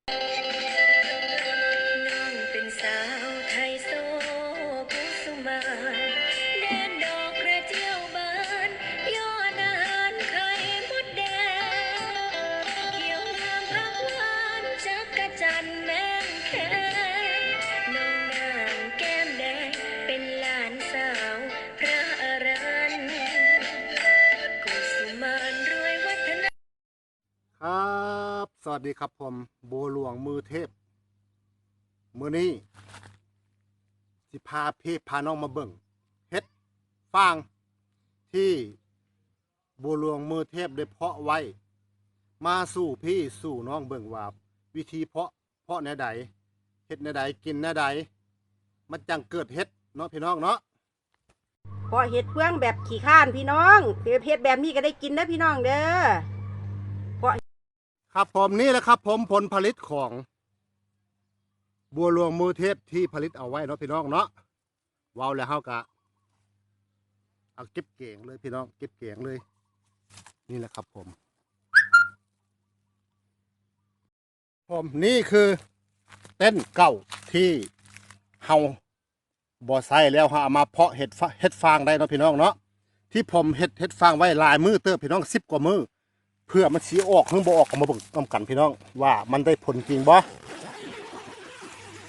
น้องเป็นสาวไทยโซกุสุมานแดนดอกกระเจียวบานยอดอาหารไข่มดแดงเขียวงามผักหวานจักระจันแมงแคน้องนางแก้มแดงเป็นหลานสาวพระอรันกุสุมานรวยวัฒนครับสวัสดีครับผมบัวหลวงมือเทพมือนี้สิพาพาน้องมาเบิ่งเฮ็ดฟางที่บัวหลวงมือเทพได้เพาะไว้มาสู่พี่สู่น้องเบิ่งว่าวิธีเพาะแนวใดเฮ็ดแนวใดกินแนวใดมันจังเกิดเฮ็ดเนาะพี่น้องเนาะพอเห็ดเพื่องแบบขี้ข้านพี่น้องเห็ดแบบนี้ก็ได้กินนะพี่น้องเด้อครับผมนี่แหละครับผมผลผลิตของบัวหลวงมือเทพที่ผลิตเอาไว้เนาะพี่น้องเนาะว้าวแล้วเฮากะเอาเก็บเก่งเลยพี่น้องเก็บเก่งเลยนี่แหละครับผมนี่คือเต้นเก่าที่เฮาบ่อไซแล้วเฮาเอามาเพาะเห็ดฟางได้เนาะพี่น้องเนาะที่ผมเห็ดฟางไว้หลายมือเติบพี่น้อง10 กว่ามือเพื่อมันสีออกเพิ่งบ่ออกก็มาเบิ่งนำกันพี่น้องว่ามันได้ผลจริงบ่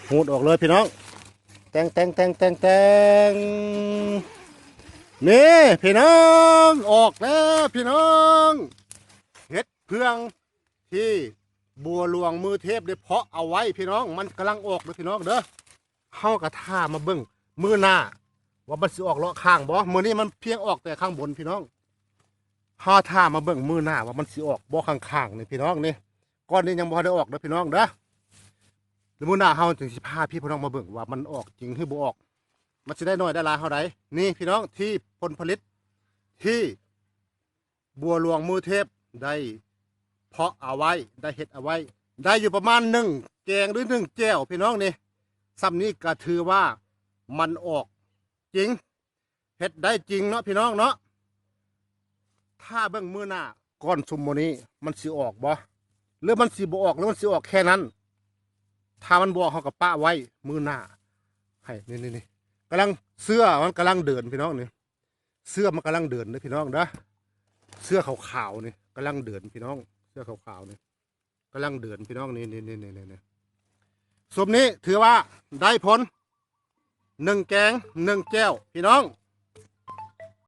หูดออกเลยพี่น้องแต่งนี่พี่น้องออกแล้วพี่น้องเห็ดเพื่องที่บัวหลวงมือเทพได้เพาะเอาไว้พี่น้องมันกำลังออกเลยพี่น้องเด้อเฮากระท่ามาเบิ่งมือหน้าว่ามันสิออกเลาะข้างบ่มือนี้มันเพียงออกแต่ข้างบนพี่น้องห่อท่ามาเบิ่งมือหน้าว่ามันสิออกบ่ข้างๆนี่พี่น้องนี่ก้อนนี้ยังบ่ได้ออกเด้อพี่น้องเด้อแล้วมือหน้าเฮาจึงสิพาพี่พี่น้องมาเบิ่งว่ามันออกจริงหรือบ่ออกมันสิได้น้อยได้หลายเท่าใดนี่พี่น้องที่ผลผลิตที่บัวหลวงมือเทพได้เพาะเอาไว้ได้เฮ็ดเอาไว้ได้อยู่ประมาณ1 แกงหรือ1 แก้วพี่น้องนี่ซ้ำนี้ก็ถือว่ามันออกจริงเฮ็ดได้จริงเนาะพี่น้องเนาะถ้าเบิ่งมือหน้าก้อนซุมโมนี้มันสิออกบ่หรือมันสิบ่ออกหรือมันสิออกแค่นั้นถ้ามันบ่ออกเขาก็ปะไว้มือหน้าให้นี่กำลังเสื้อมันกำลังเดินพี่น้องนี่เสื้อมันกำลังเดินนะพี่น้องนะเสื้อขาวๆนี่กำลังเดินพี่น้องเสื้อขาวๆนี่กำลังเดินพี่น้องนี่สมนี้ถือว่าได้ผล1 แกง 1 แก้วพี่น้อง